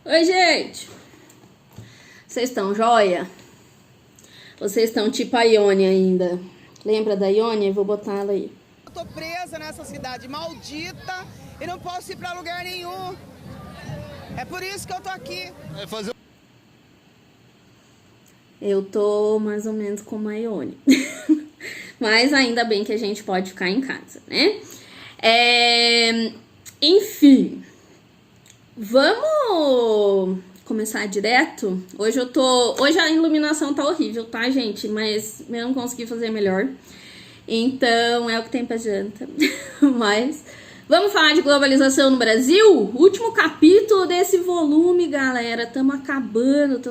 Oi, gente! Vocês estão joia? Vocês estão tipo a Ione ainda? Lembra da Ione? Eu vou botar ela aí. Eu tô presa nessa cidade maldita e não posso ir pra lugar nenhum. É por isso que eu tô aqui. Eu tô mais ou menos como a Ione. Mas ainda bem que a gente pode ficar em casa, né? Enfim, vamos começar direto? Hoje a iluminação tá horrível, tá, gente? Mas eu não consegui fazer melhor. Então é o que tem pra janta. Mas vamos falar de globalização no Brasil? Último capítulo desse volume, galera. Tamo acabando.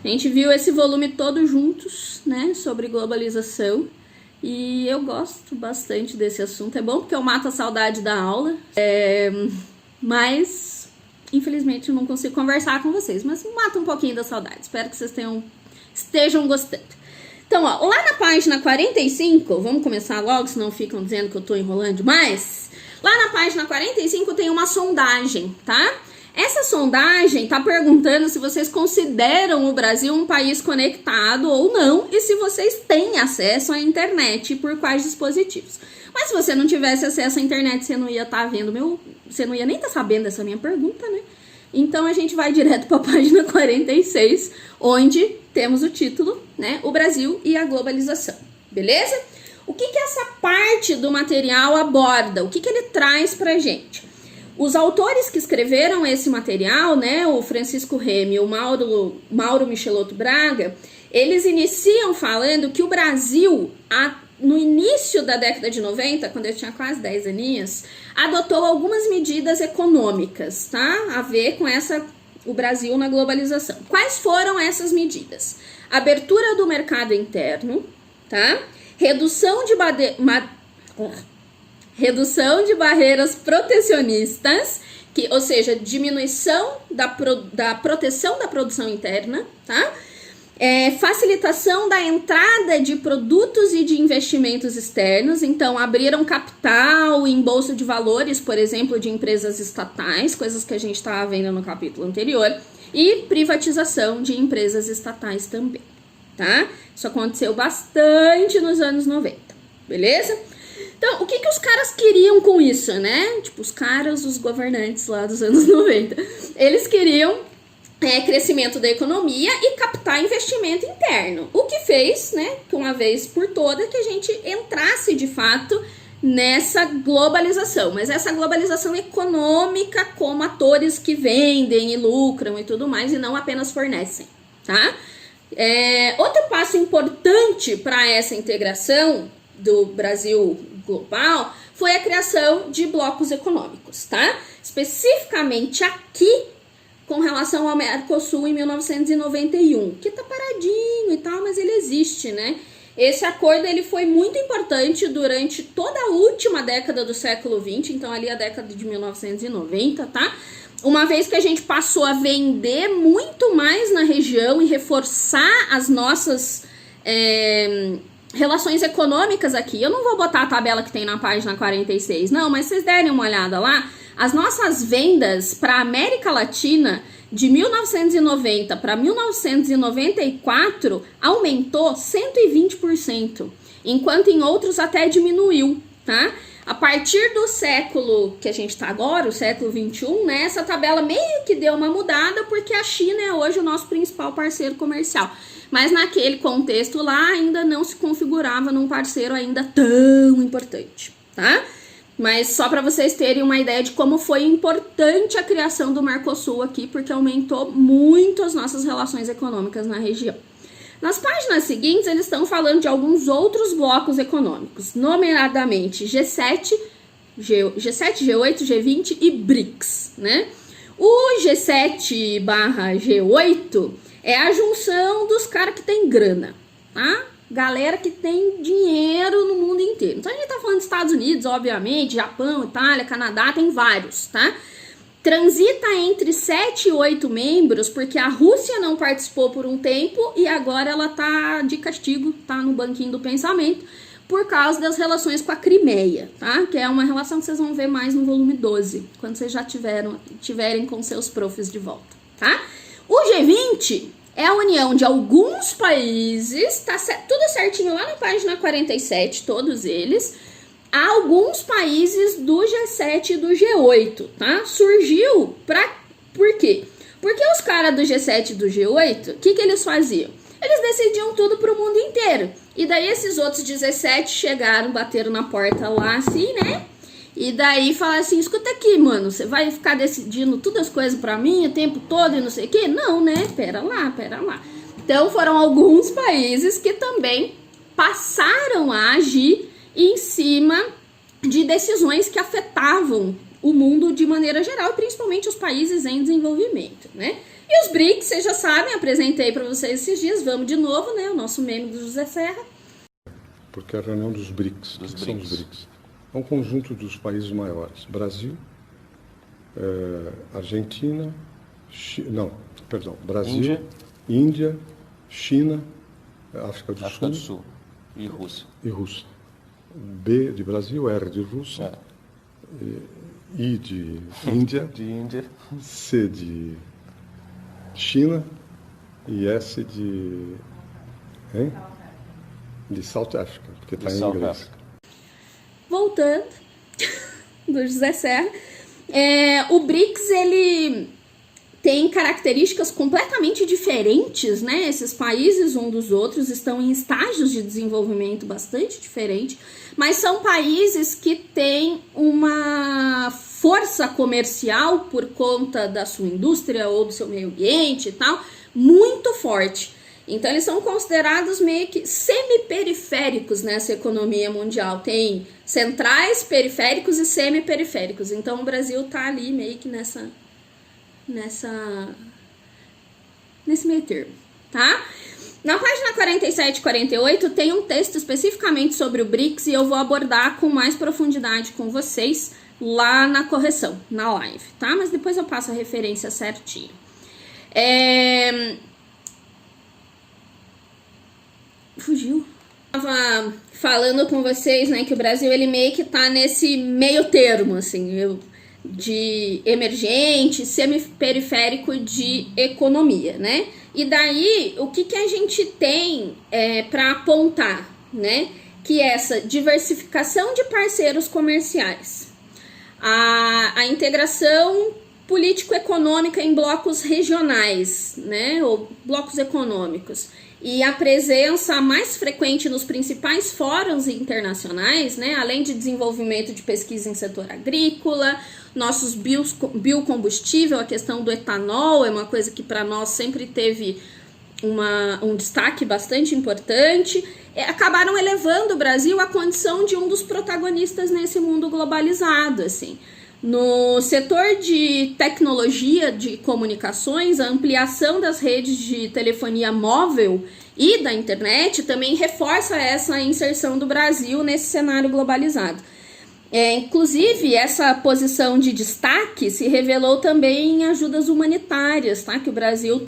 A gente viu esse volume todo juntos, né? Sobre globalização. E eu gosto bastante desse assunto. É bom porque eu mato a saudade da aula. Mas, infelizmente, eu não consigo conversar com vocês. Mas mata um pouquinho da saudade. Espero que vocês estejam gostando. Então, ó, lá na página 45, vamos começar logo, senão ficam dizendo que eu tô enrolando demais. Lá na página 45 tem uma sondagem, tá? Essa sondagem tá perguntando se vocês consideram o Brasil um país conectado ou não e se vocês têm acesso à internet e por quais dispositivos. Mas se você não tivesse acesso à internet, você não ia estar vendo você não ia nem estar sabendo dessa minha pergunta, né? Então a gente vai direto para a página 46, onde temos o título, né? O Brasil e a globalização, beleza? O que essa parte do material aborda? O que ele traz pra gente? Os autores que escreveram esse material, né, o Francisco Remy e o Mauro Michelotto Braga, eles iniciam falando que o Brasil, no início da década de 90, quando eu tinha quase 10 aninhos, adotou algumas medidas econômicas, tá? A ver com o Brasil na globalização. Quais foram essas medidas? Abertura do mercado interno, tá? Redução de barreiras protecionistas, ou seja, diminuição da proteção da produção interna, tá? Facilitação da entrada de produtos e de investimentos externos, então abriram capital em bolsa de valores, por exemplo, de empresas estatais, coisas que a gente estava vendo no capítulo anterior, e privatização de empresas estatais também, tá? Isso aconteceu bastante nos anos 90, beleza? Então, o que os caras queriam com isso, né? Tipo, os governantes lá dos anos 90, eles queriam crescimento da economia e captar investimento interno. O que fez, né, que uma vez por toda, que a gente entrasse de fato nessa globalização. Mas essa globalização econômica como atores que vendem e lucram e tudo mais, e não apenas fornecem, tá? Outro passo importante para essa integração do Brasil global foi a criação de blocos econômicos, tá? Especificamente aqui, com relação ao Mercosul em 1991, que tá paradinho e tal, mas ele existe, né? Esse acordo ele foi muito importante durante toda a última década do século XX, então ali a década de 1990, tá? Uma vez que a gente passou a vender muito mais na região e reforçar as nossas relações econômicas aqui. Eu não vou botar a tabela que tem na página 46, não, mas vocês derem uma olhada lá. As nossas vendas para a América Latina de 1990 para 1994 aumentou 120%, enquanto em outros até diminuiu, tá? A partir do século que a gente está agora, o século 21, né, essa tabela meio que deu uma mudada porque a China é hoje o nosso principal parceiro comercial. Mas naquele contexto lá ainda não se configurava num parceiro ainda tão importante, tá? Mas só para vocês terem uma ideia de como foi importante a criação do Mercosul aqui, porque aumentou muito as nossas relações econômicas na região. Nas páginas seguintes, eles estão falando de alguns outros blocos econômicos, nomeadamente G7, G8, G20 e BRICS, né? O G7/G8 é a junção dos caras que tem grana, tá? Galera que tem dinheiro no mundo inteiro. Então a gente tá falando dos Estados Unidos, obviamente, Japão, Itália, Canadá, tem vários, tá? Transita entre 7 e 8 membros, porque a Rússia não participou por um tempo e agora ela tá de castigo, tá no banquinho do pensamento, por causa das relações com a Crimeia, tá? Que é uma relação que vocês vão ver mais no volume 12, quando vocês já tiverem com seus profs de volta, tá? O G20 é a união de alguns países, tá tudo certinho lá na página 47, todos eles. Há alguns países do G7 e do G8, tá? Surgiu por quê? Porque os caras do G7 e do G8, o que eles faziam? Eles decidiam tudo pro mundo inteiro. E daí esses outros 17 chegaram, bateram na porta lá assim, né? E daí falaram assim, escuta aqui, mano, você vai ficar decidindo todas as coisas pra mim o tempo todo e não sei o quê? Não, né? Pera lá. Então foram alguns países que também passaram a agir em cima de decisões que afetavam o mundo de maneira geral, principalmente os países em desenvolvimento, né? E os BRICS, vocês já sabem, apresentei para vocês esses dias, vamos de novo, né? O nosso meme do José Serra. Porque é a reunião dos BRICS. O que são os BRICS? É um conjunto dos países maiores. Brasil, Argentina, Brasil, Índia, China, África do Sul e Rússia. B de Brasil, R de Rússia, I de Índia, C de China e S de South Africa, porque está em inglês. Voltando, do José Serra, o BRICS, ele tem características completamente diferentes, né? Esses países um dos outros estão em estágios de desenvolvimento bastante diferentes, mas são países que têm uma força comercial por conta da sua indústria ou do seu meio ambiente e tal, muito forte. Então eles são considerados meio que semi-periféricos nessa economia mundial. Tem centrais, periféricos e semi-periféricos. Então o Brasil tá ali meio que nesse meio termo, tá? Na página 47 e 48 tem um texto especificamente sobre o BRICS e eu vou abordar com mais profundidade com vocês lá na correção, na live, tá? Mas depois eu passo a referência certinho. Fugiu. Tava falando com vocês, né, que o Brasil ele meio que tá nesse meio termo, assim, de emergente, semi-periférico de economia, né? E daí, o que a gente tem para apontar, né? Que é essa diversificação de parceiros comerciais, a integração político-econômica em blocos regionais, né? Ou blocos econômicos, e a presença mais frequente nos principais fóruns internacionais, né? Além de desenvolvimento de pesquisa em setor agrícola, nossos biocombustível, a questão do etanol é uma coisa que para nós sempre teve um destaque bastante importante, acabaram elevando o Brasil à condição de um dos protagonistas nesse mundo globalizado, assim. No setor de tecnologia de comunicações, a ampliação das redes de telefonia móvel e da internet também reforça essa inserção do Brasil nesse cenário globalizado. Inclusive, essa posição de destaque se revelou também em ajudas humanitárias, tá? Que o Brasil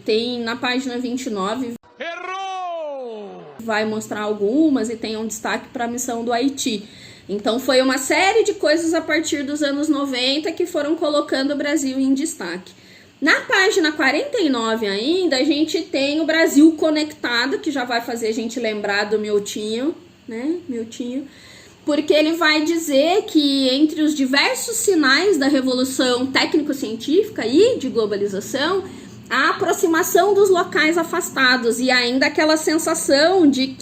tem na página 29. Errou! Vai mostrar algumas e tem um destaque para a missão do Haiti. Então, foi uma série de coisas a partir dos anos 90 que foram colocando o Brasil em destaque. Na página 49 ainda, a gente tem o Brasil Conectado, que já vai fazer a gente lembrar do Miltinho, né? Miltinho. Porque ele vai dizer que entre os diversos sinais da revolução técnico-científica e de globalização, a aproximação dos locais afastados e ainda aquela sensação de...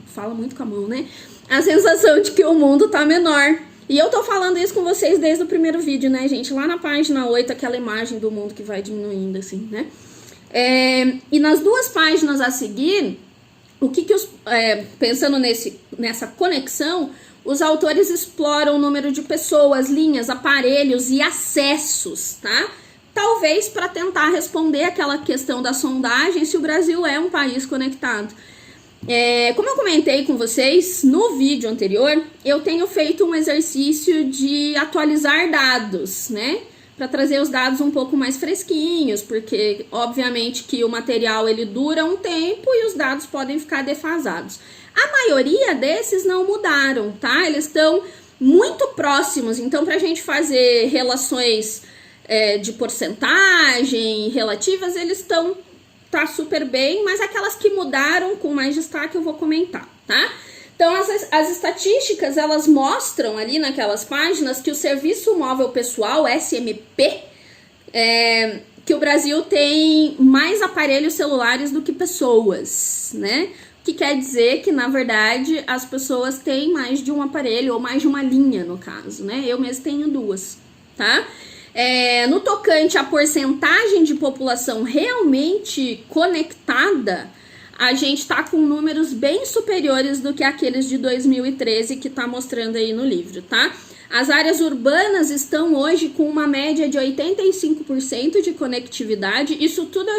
Fala muito com a mão, né? A sensação de que o mundo tá menor. E eu tô falando isso com vocês desde o primeiro vídeo, né, gente? Lá na página 8, aquela imagem do mundo que vai diminuindo, assim, né? E nas duas páginas a seguir, pensando nessa conexão, os autores exploram o número de pessoas, linhas, aparelhos e acessos, tá? Talvez para tentar responder aquela questão da sondagem se o Brasil é um país conectado. Como eu comentei com vocês no vídeo anterior, eu tenho feito um exercício de atualizar dados, né? trazer os dados um pouco mais fresquinhos, porque obviamente que o material ele dura um tempo e os dados podem ficar defasados. A maioria desses não mudaram, tá? Eles estão muito próximos, então para a gente fazer relações de porcentagem relativas, eles tá super bem, mas aquelas que mudaram com mais destaque eu vou comentar, tá? Então, as estatísticas, elas mostram ali naquelas páginas que o Serviço Móvel Pessoal, SMP, que o Brasil tem mais aparelhos celulares do que pessoas, né? O que quer dizer que, na verdade, as pessoas têm mais de um aparelho, ou mais de uma linha, no caso, né? Eu mesmo tenho 2, tá? No tocante à porcentagem de população realmente conectada, a gente tá com números bem superiores do que aqueles de 2013 que tá mostrando aí no livro, tá? As áreas urbanas estão hoje com uma média de 85% de conectividade. Isso tudo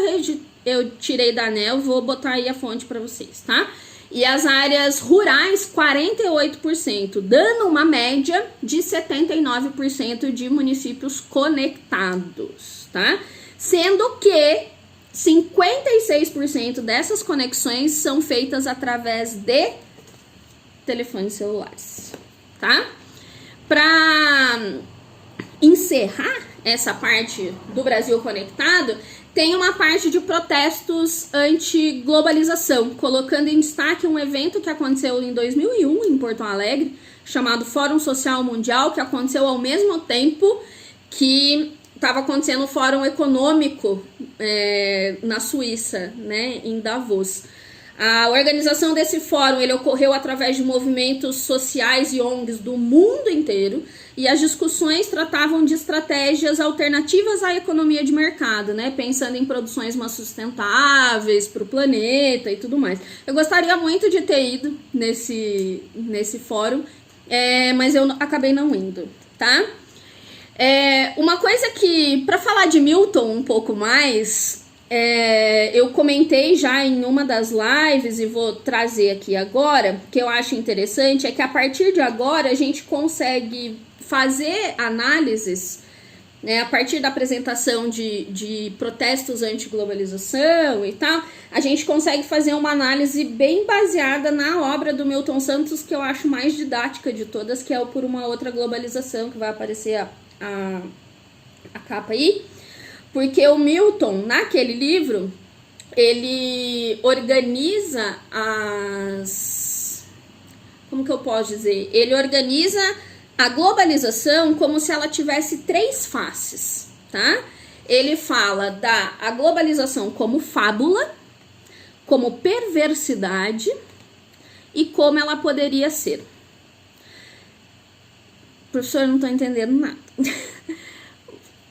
eu tirei da ANEEL, vou botar aí a fonte para vocês, tá? E as áreas rurais, 48%, dando uma média de 79% de municípios conectados, tá? Sendo que 56% dessas conexões são feitas através de telefones celulares, tá? Para encerrar essa parte do Brasil conectado, tem uma parte de protestos anti-globalização, colocando em destaque um evento que aconteceu em 2001 em Porto Alegre, chamado Fórum Social Mundial, que aconteceu ao mesmo tempo que estava acontecendo o Fórum Econômico na Suíça, né, em Davos. A organização desse fórum ele ocorreu através de movimentos sociais e ONGs do mundo inteiro, e as discussões tratavam de estratégias alternativas à economia de mercado, né, pensando em produções mais sustentáveis para o planeta e tudo mais. Eu gostaria muito de ter ido nesse fórum, mas eu acabei não indo, tá? Uma coisa que, para falar de Milton um pouco mais, eu comentei já em uma das lives e vou trazer aqui agora, que eu acho interessante, é que a partir de agora a gente consegue fazer análises, né, a partir da apresentação de protestos anti-globalização e tal, a gente consegue fazer uma análise bem baseada na obra do Milton Santos, que eu acho mais didática de todas, que é o Por uma Outra Globalização, que vai aparecer a capa aí, porque o Milton, naquele livro, ele organiza como que eu posso dizer? Ele organiza a globalização como se ela tivesse 3 faces, tá? Ele fala a globalização como fábula, como perversidade e como ela poderia ser. Professor, eu não tô entendendo nada.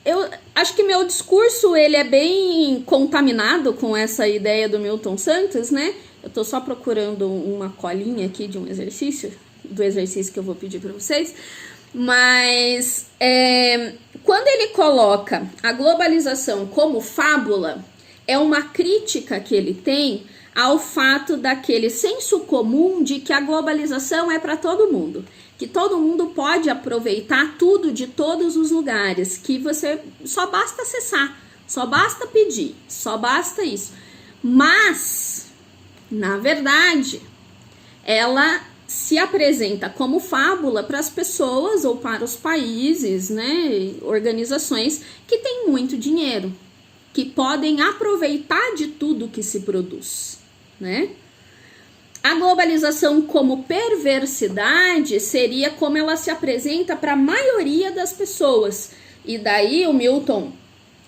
Eu acho que meu discurso, ele é bem contaminado com essa ideia do Milton Santos, né? Eu tô só procurando uma colinha aqui de um exercício, do exercício que eu vou pedir para vocês. Mas, quando ele coloca a globalização como fábula, é uma crítica que ele tem ao fato daquele senso comum de que a globalização é para todo mundo, que todo mundo pode aproveitar tudo de todos os lugares, que você só basta acessar, só basta pedir, só basta isso. Mas, na verdade, ela se apresenta como fábula para as pessoas ou para os países, né, organizações que têm muito dinheiro, que podem aproveitar de tudo que se produz, né? A globalização como perversidade seria como ela se apresenta para a maioria das pessoas. E daí o Milton,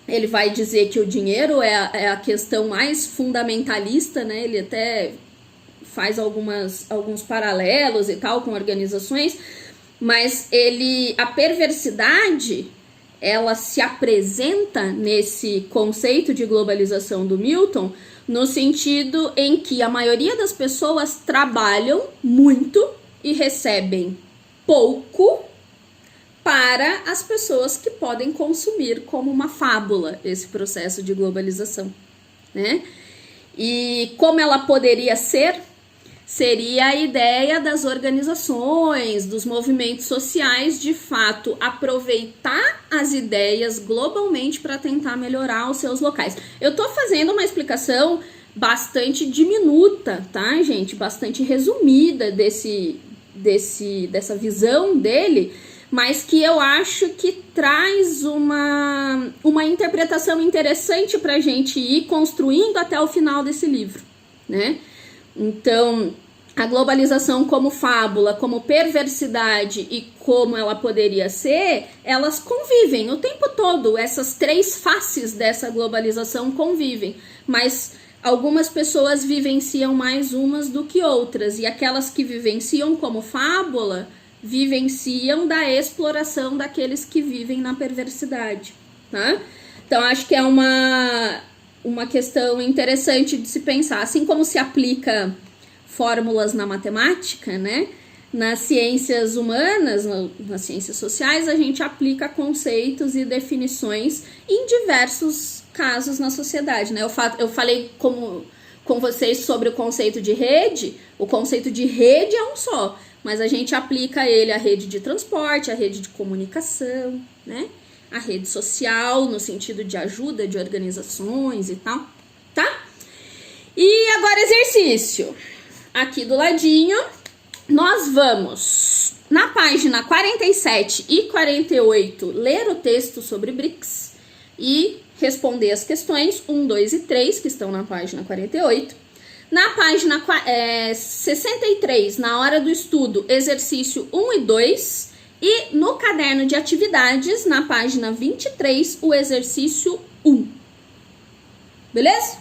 ele vai dizer que o dinheiro é a questão mais fundamentalista, né? Ele até faz alguns paralelos e tal com organizações, mas a perversidade, ela se apresenta nesse conceito de globalização do Milton no sentido em que a maioria das pessoas trabalham muito e recebem pouco para as pessoas que podem consumir como uma fábula esse processo de globalização, né? E como ela poderia ser seria a ideia das organizações, dos movimentos sociais, de fato, aproveitar as ideias globalmente para tentar melhorar os seus locais. Eu tô fazendo uma explicação bastante diminuta, tá, gente? Bastante resumida dessa visão dele, mas que eu acho que traz uma interpretação interessante para a gente ir construindo até o final desse livro, né? Então, a globalização como fábula, como perversidade e como ela poderia ser, elas convivem o tempo todo. Essas três faces dessa globalização convivem, mas algumas pessoas vivenciam mais umas do que outras, e aquelas que vivenciam como fábula vivenciam da exploração daqueles que vivem na perversidade, tá? Então, acho que é uma questão interessante de se pensar, assim como se aplica fórmulas na matemática, né? Nas ciências humanas, nas ciências sociais, a gente aplica conceitos e definições em diversos casos na sociedade, né? Eu falei com vocês sobre o conceito de rede. O conceito de rede é um só, mas a gente aplica ele à rede de transporte, à rede de comunicação, né? A rede social, no sentido de ajuda de organizações e tal, tá? E agora exercício. Aqui do ladinho, nós vamos, na página 47 e 48, ler o texto sobre BRICS e responder as questões 1, 2 e 3, que estão na página 48. Na página 63, na hora do estudo, exercício 1 e 2. E no caderno de atividades, na página 23, o exercício 1. Beleza?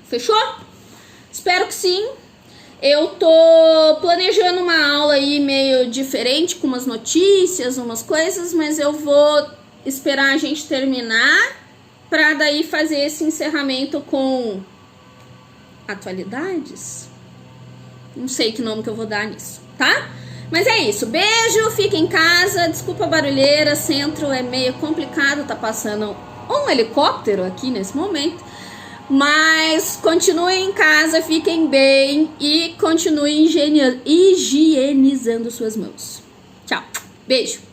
Fechou? Espero que sim. Eu tô planejando uma aula aí meio diferente, com umas notícias, umas coisas, mas eu vou esperar a gente terminar para daí fazer esse encerramento com atualidades. Não sei que nome que eu vou dar nisso, tá? Mas é isso, beijo, fica em casa, desculpa a barulheira, centro é meio complicado, tá passando um helicóptero aqui nesse momento, mas continuem em casa, fiquem bem e continuem higienizando suas mãos. Tchau, beijo.